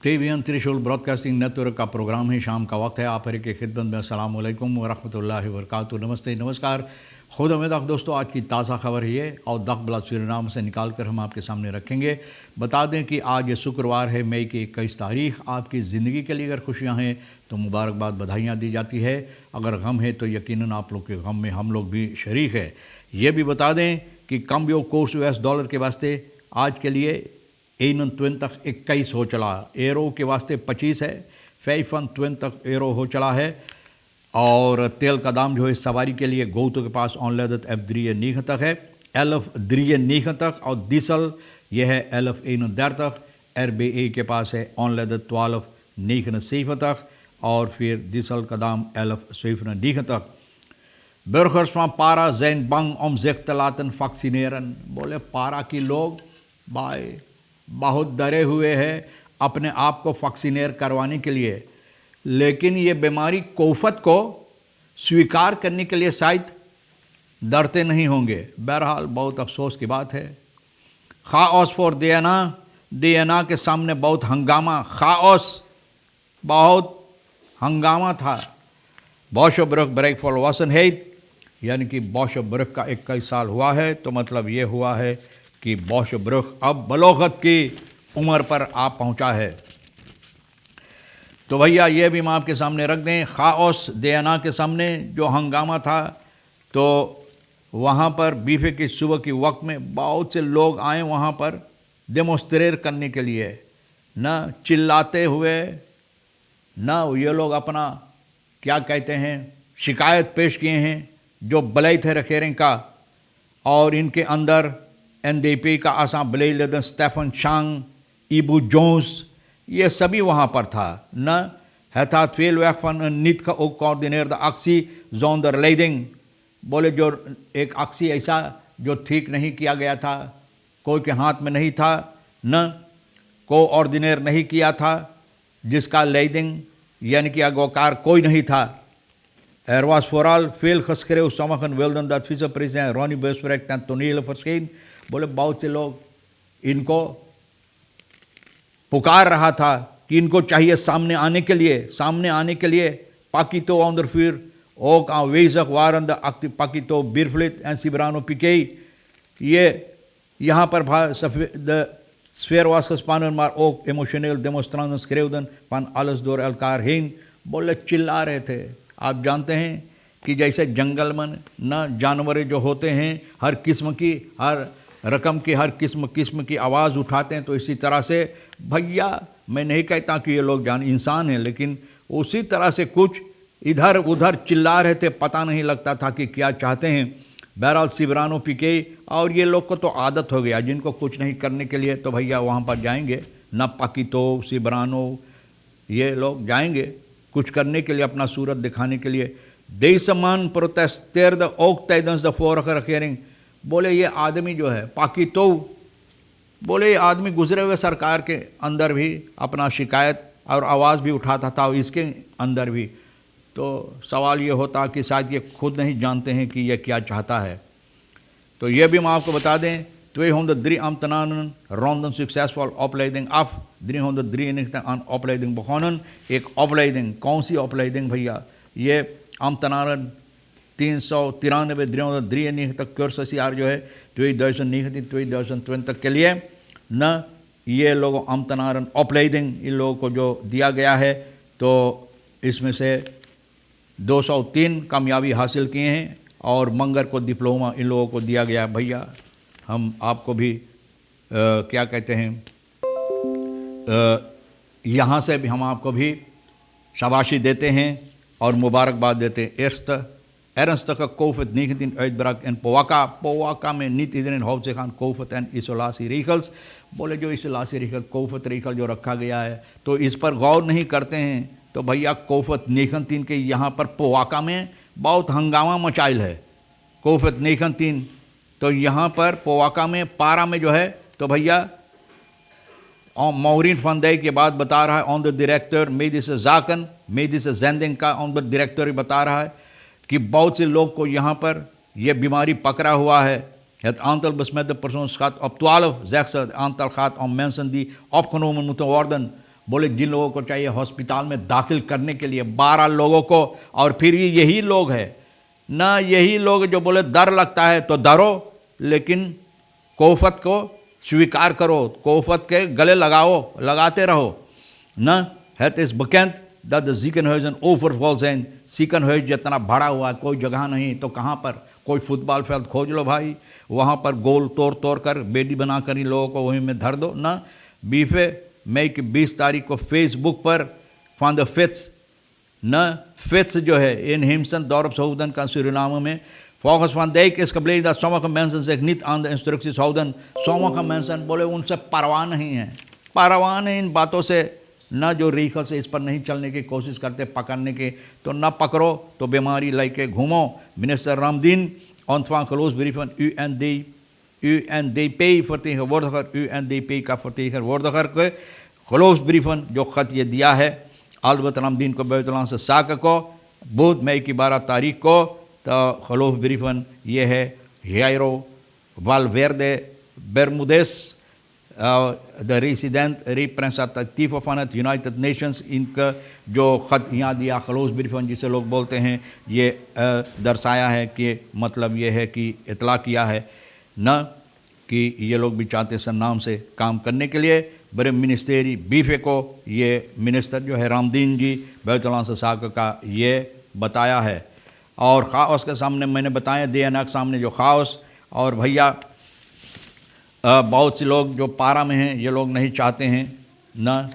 TVN त्रिशूल broadcasting network का programme है। शाम का वक्त है। आप हर की खिदमत में अस्सलाम वालेकुम व रहमतुल्लाहि व बरकातुहू। नमस्ते, नमस्कार। खुद उम्मीद दोस्तों, आज की ताज़ा खबर है और दख बला सूरीनाम से निकाल कर हम आपके सामने रखेंगे। बता दें कि आज ये शुक्रवार है, मई की 21 तारीख। आपकी ज़िंदगी के लिए अगर खुशियाँ हैं तो मुबारकबाद, बधाइयाँ दी जाती है। अगर गम है तो यकीनन आप लोग के गम में हम लोग भी शरीक है। ये भी बता दें कि कम यो कोर्स US$ के वास्ते आज के लिए 21 हो चला, एरो के वास्ते 25 है, 25 एरो हो चला है। और तेल का दाम जो है सवारी के लिए गोतो के पास ऑनलेदत F3 तक है, 11 तक, और डीजल यह है 11 तक। RBA के पास है ऑनलेदत 12 तक, और फिर डीजल का दाम 11 तक। Burgers van Para zijn bang om zich te laten vaccineren। बोले पारा की लोग भाई बहुत डरे हुए हैं अपने आप को वैक्सीनेट करवाने के लिए, लेकिन ये बीमारी कोफत को स्वीकार करने के लिए शायद डरते नहीं होंगे। बहरहाल बहुत अफसोस की बात है। खाओस फॉर दियाना के सामने बहुत हंगामा, खाओस बहुत हंगामा था। बॉशब्रक ब्रेक फॉर वासन है, यानी कि बॉशब्रक का 21 साल हुआ है, तो मतलब ये हुआ है कि बॉशब्रक अब बलोगत की उम्र पर आ पहुंचा है। तो भैया ये भी हम आपके सामने रख दें। खाओस दियाना के सामने जो हंगामा था, तो वहाँ पर बीफे की सुबह की वक्त में बहुत से लोग आए वहाँ पर डेमोस्ट्रेट करने के लिए, न चिल्लाते हुए, न ये लोग अपना क्या कहते हैं शिकायत पेश किए हैं जो बलई थे रखेरें का, और इनके अंदर NDP का आसा बलई लेदन स्टेफन शांग, इबू जोन्स, ये सभी वहाँ पर था। न हैथात फेल वैक फन नित का ओ कोऑर्डिनेटर द अक्सी जोन द लेडिंग, बोले जो एक अक्सी ऐसा जो ठीक नहीं किया गया था, कोई के हाथ में नहीं था, न कोऑर्डिनेटर नहीं किया था, जिसका लेडिंग यानी कि अगोकार कोई नहीं था। एरवास फोराल फेल खसकरे उस समखन वेल्दन दैट विस प्रेसिडेंट रॉनी बेस्वरेक दैन तोनील फर्स्केन, बोले बहुत से लोग इनको पुकार रहा था कि इनको चाहिए सामने आने के लिए पाकितो ऑन फिर ओक आ वेजक वारन द अक्ति पाकितो बिरफ्लित एंड सिब्रानो पिकेई, ये यहाँ पर द स्फेर वास्कस पानन मार ओक इमोशनल डेमोस्ट्रांस क्रेवदन पान आलस दौर अलकार हेन, बोले चिल्ला रहे थे। आप जानते हैं कि जैसे जंगल में न जानवर जो होते हैं हर किस्म की, हर रकम की, हर किस्म की आवाज़ उठाते हैं, तो इसी तरह से भैया मैं नहीं कहता कि ये लोग इंसान हैं, लेकिन उसी तरह से कुछ इधर उधर चिल्ला रहे थे, पता नहीं लगता था कि क्या चाहते हैं। बहरहाल सिब्रानो पिके, और ये लोग को तो आदत हो गया, जिनको कुछ नहीं करने के लिए तो भैया वहाँ पर जाएंगे, न पाकितो सिब्रानो ये लोग जाएंगे कुछ करने के लिए, अपना सूरत दिखाने के लिए। देसमान प्रोटेस्टेर द ओक तैदंस द फोर रखेरिंग, बोले ये आदमी जो है पाकितो, बोले ये आदमी गुजरे हुए सरकार के अंदर भी अपना शिकायत और आवाज़ भी उठाता था, और इसके अंदर भी। तो सवाल ये होता कि शायद ये खुद नहीं जानते हैं कि ये क्या चाहता है। तो ये भी हम आपको बता दें, twee honderd drie ambtenaren ronden succesvol opleiding af, 393 aan opleiding begonnen। एक opleiding, कौन सी opleiding भैया? ये ambtenaren 393 तक cursusjaar जो है 2019-2020 के लिए, न ये लोगों ambtenaren opleiding इन लोगों को जो दिया गया है, तो इसमें से 203 कामयाबी हासिल किए हैं, और मंगर को डिप्लोमा इन लोगों को दिया गया। भैया हम आपको भी क्या कहते हैं, यहाँ से भी हम आपको भी शाबाशी देते हैं और मुबारकबाद देते हैं। Ernstige COVID-19 uitbraak in Powaka में niet iedereen houdt zich aan COVID en isolatieregels। बोले जो isolatieregel COVID regel जो रखा गया है, तो इस पर गौर नहीं करते हैं। तो भैया COVID-19 के यहाँ पर पोवाका में बहुत हंगामा मचाइल है। COVID-19 तो यहाँ पर पोवाका में पारा में जो है, तो भैया मौरीन फंदई के बाद बता रहा है ऑन द डायरेक्टर मेडिसिन जाकन मेडिसिन जेंडिंग का ऑन द डायरेक्टर बता रहा है कि बहुत से लोग को यहाँ पर यह बीमारी पकड़ा हुआ है। Het aantal besmette persoons gaat op 12, zegt ze. Het aantal gaat om mensen die opgenomen moeten worden. बोले जिन लोगों को चाहिए हॉस्पिटल में दाखिल करने के लिए 12 लोगों को, और फिर ये यही लोग है ना, यही लोग जो बोले डर लगता है तो डरो, लेकिन कोफत को स्वीकार करो, कोफत के गले लगाते रहो ना। Het is bekend dat de ziekenhuizen overvol zijn. ziekenhuis जितना भरा हुआ है, कोई जगह नहीं तो कहाँ पर, कोई फुटबॉल फील्ड खोज लो भाई, वहाँ पर गोल तोड़ कर बेडी बना कर इन लोगों को वहीं में धर दो ना। बीफे मई की 20 तारीख को फेसबुक पर फ्रॉम द फिट्स न फिट्स जो है इन हिमसन dorp houden kan Suriname में volgens Van Dijk is gebleken dat sommige mensen zich niet aan de instructies houden. sommige mensen बोले उनसे परवाह नहीं है, परवाह नहीं इन बातों से, न जो रीखल से इस पर नहीं चलने की कोशिश करते पकड़ने के, तो न पकड़ो तो बीमारी लेके घूमो। Minister Ramdeen ontvang geloofsbrieven UNDP vertegenwoordiger, UNDP का vertegenwoordiger के geloofsbrieven जो खत ये दिया है अल्बर्ट रामदीन को buitenlandse zaken को बुध मई की 12 तारीख को, तो geloofsbrieven ये है Jairo Valverde Bermudez, de resident representatief van het United Nations, इनका जो ख़त यहाँ दिया geloofsbrieven जिसे लोग बोलते हैं, ये दर्शाया है कि मतलब ये है कि इतला किया है न कि ये लोग भी चाहते सन्नाम से काम करने के लिए। बड़े मिनिस्टेरी बीफे को ये मिनिस्टर जो है रामदीन जी buitenlandse zaken का ये बताया है। और खाओस के सामने मैंने बताया DNA के सामने जो खाओस, और भैया बहुत से लोग जो पारा में हैं ये लोग नहीं चाहते हैं न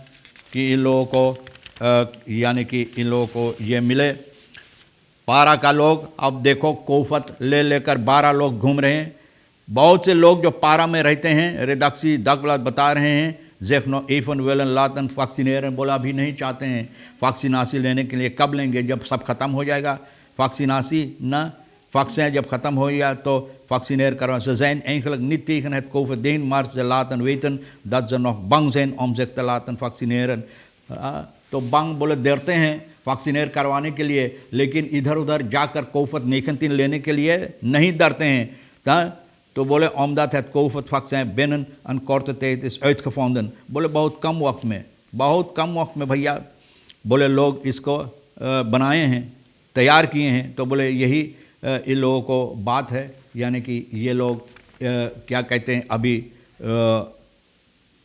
कि इन लोगों को यानी कि इन लोगों को ये मिले। पारा का लोग अब देखो कोफत लेकर 12 लोग घूम रहे हैं। बहुत से लोग जो पारा में रहते हैं, रेदाक्सी दकबलात बता रहे हैं जेखनो एफन वेलन लातन वैक्सीनेशन, बोला अभी नहीं चाहते हैं वैक्सीनासी लेने के लिए। कब लेंगे? जब सब ख़त्म हो जाएगा वैक्सीनासी न, वैक्सीन जब ख़त्म हो गया तो vaccineren kan. Ze zijn eigenlijk niet tegen het COVID, maar ze laten weten dat ze nog bang zijn om zich te laten vaccineren. तो bang बोले डरते हैं वैक्सीनेर करवाने के लिए, लेकिन इधर उधर जाकर COVID-19 लेने के लिए नहीं डरते हैं। तो बोले omdat het COVID-vaccin binnen een korte tijd is uitgevonden, बोले बहुत कम वक्त में भैया बोले लोग इसको बनाए हैं, तैयार किए हैं। तो बोले यही इन लोगों को बात है, यानी कि ये लोग क्या कहते हैं अभी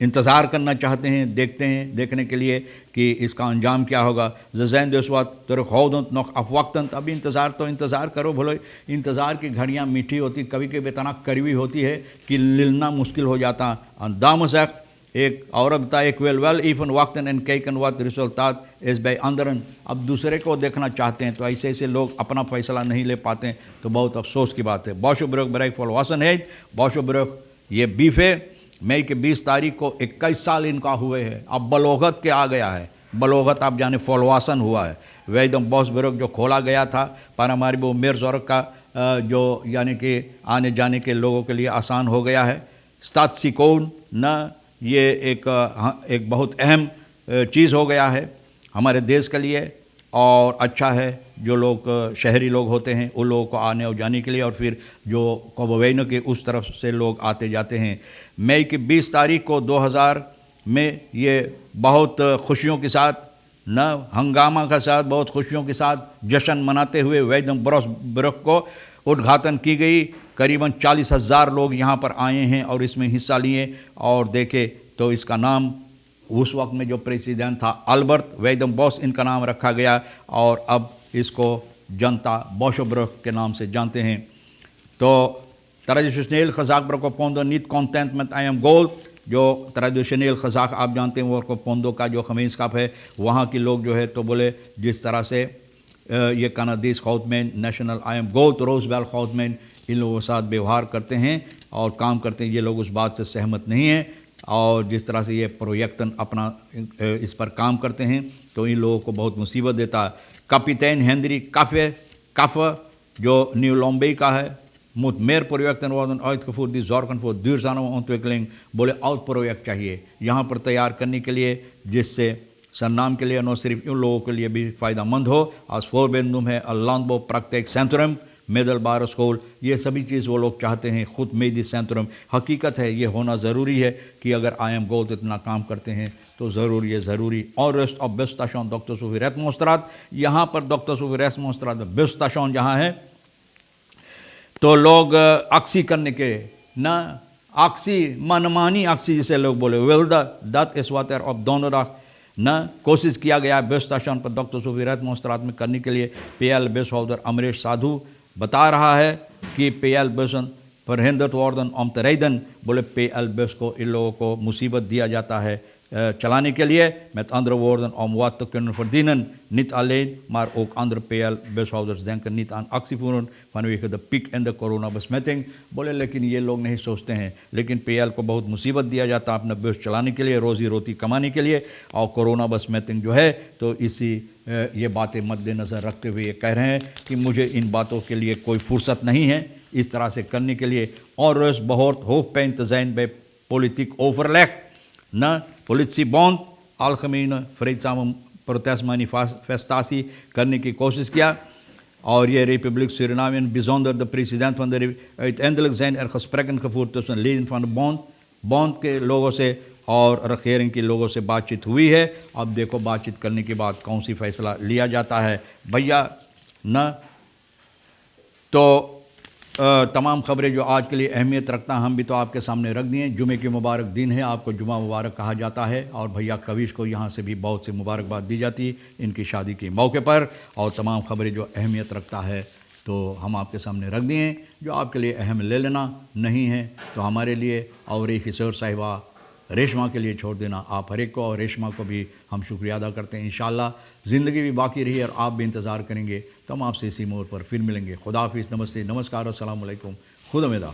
इंतज़ार करना चाहते हैं, देखने के लिए कि इसका अंजाम क्या होगा। ज़ैन देशवात तरखौदंत नख अफवक्तंत, अभी इंतज़ार करो भलो। इंतज़ार की घड़ियाँ मीठी होती, कभी कभी इतना कड़वी होती है कि मिलना मुश्किल हो जाता। दामसक एक औरत बता एक वेल इवन वक्तन एंड कैकन वात रिजल्टात इस बाई अंदरन, अब दूसरे को देखना चाहते हैं, तो ऐसे लोग अपना फैसला नहीं ले पाते हैं, तो बहुत अफसोस की बात है। बॉशो ब्रोक बराई फॉल वासन है, बॉशो ब्रोक ये बीफे मई के 20 तारीख को 21 साल इनका हुए हैं। अब बलोगत के आ गया है, बलोगत आप जाने फॉलवासन हुआ है। वह एकदम बॉस ब्रोक जो खोला गया था पर हमारी वो मेर जोरक का जो यानी कि आने जाने के लोगों के लिए आसान हो गया है। स्तात सिकोन न, ये एक बहुत अहम चीज़ हो गया है हमारे देश के लिए, और अच्छा है जो लोग शहरी लोग होते हैं उन लोगों को आने और जाने के लिए, और फिर जो कोबोवेनो के उस तरफ से लोग आते जाते हैं। मई की 20 तारीख को 2000 में ये बहुत खुशियों के साथ न हंगामा के साथ, बहुत खुशियों के साथ जश्न मनाते हुए वैदम ब्रोक को उद्घाटन की गई। करीबन 40,000 लोग यहाँ पर आए हैं और इसमें हिस्सा लिए, और देखे तो इसका नाम उस वक्त में जो प्रेसिडेंट था अल्बर्ट वैदम बॉस इनका नाम रखा गया, और अब इसको जनता बॉशोब्रोक के नाम से जानते हैं। तो traditioneel gezag ब्रोको पोंदो नीट कॉन्टेंटमेंट आई एम गोल्ड, जो ट्रेडिशनल खजाक आप जानते हैं वो पोंदो का जो खमीसकाप है, वहाँ के लोग जो है तो बोले जिस तरह से ये कनाडीज खौतमैन नेशनल आई एम गोल्ड रोजबेल खौतमैन इन लोगों के साथ व्यवहार करते हैं और काम करते हैं, ये लोग उस बात से सहमत नहीं हैं। और जिस तरह से ये प्रोजेक्टन अपना इस पर काम करते हैं तो इन लोगों को बहुत मुसीबत देता है। कपिटेन हेनरी कफ जो न्यू लॉम्बे का है, moet meer projecten worden uitgevoerd die zorgen voor duurzame ontwikkeling, बोले और प्रोजेक्ट चाहिए यहाँ पर तैयार करने के लिए जिससे सरनाम के लिए न सिर्फ उन लोगों के लिए भी फ़ायदेमंद हो। Als voorbeeld noem है landbouw praktijk centrum मिडल बार स्कूल, ये सभी चीज़ वो लोग चाहते हैं। ख़ुद मेदी सेंट्रम, हकीकत है ये होना ज़रूरी है कि अगर आई एम गोल्ड इतना काम करते हैं तो ज़रूरी है ज़रूरी। और रेस्ट ऑफ बेस्ताशॉन डॉक्टर सूफी रैत मोस्तरात, यहाँ पर डॉक्टर सूफी रैत मोस्तरात बेस्ताशॉन जहाँ है तो लोग अक्सी करने के ना अक्सी मनमानी अक्सी जिसे लोग बोले वेल्दा दत इसवातर ऑफ दोनों न कोशिश किया गया बेस्ताशान पर डॉक्टर सूफी रैत मोस्तरात में करने के लिए। PL बेस हौदर अमरीश साधु बता रहा है कि PL बेसन पर हिंदत वार्दन ओमतरैदन बोले PL बेस को इन लोगों को मुसीबत दिया जाता है चलाने के लिए। met andere woorden om wat te kunnen verdienen, niet alleen maar ook andere PL-bushouders denken niet aan actie voeren vanwege de piek in de coronabesmetting। बोले लेकिन ये लोग नहीं सोचते हैं, लेकिन PL को बहुत मुसीबत दिया जाता है अपना बस चलाने के लिए, रोज़ी रोटी कमाने के लिए। और कोरोना बसमेटिंग जो है तो इसी ये बातें मद्देनज़र रखते हुए ये कह रहे हैं कि मुझे इन बातों के लिए कोई फुर्सत नहीं है इस तरह से करने के लिए। और रोज़ बहुत hoofdpijn te zijn bij politiek overleg na politiebond algemene vreedzame protestmanifestatie करने की कोशिश किया। और ये Republic Suriname in bijzonder de president van de uiteindelijk zijn er gesprekken gevoerd tussen leden van de bond के लोगों से और regering के लोगों से बातचीत हुई है। अब देखो बातचीत करने के बाद कौन सी फैसला लिया जाता है भैया न। तो तमाम खबरें जो आज के लिए अहमियत रखता हम भी तो आपके सामने रख दिए। जुमे की मुबारक दिन है, आपको जुमा मुबारक कहा जाता है और भैया कविश को यहाँ से भी बहुत सी मुबारकबाद दी जाती है इनकी शादी के मौके पर। और तमाम खबरें जो अहमियत रखता है तो हम आपके सामने रख दिए। जो आपके लिए अहम ले लेना नहीं है तो हमारे लिए और एक किशोर साहिबा रेशमा के लिए छोड़ देना आप हर एक को। और रेशमा को भी हम शुक्रिया अदा करते हैं। इंशाअल्लाह ज़िंदगी भी बाकी रही और आप भी इंतज़ार करेंगे तो हम आपसे इसी मोड़ पर फिर मिलेंगे। खुदा हाफिज़, नमस्ते, नमस्कार, अस्सलाम वालेकुम, खुदा मेदा।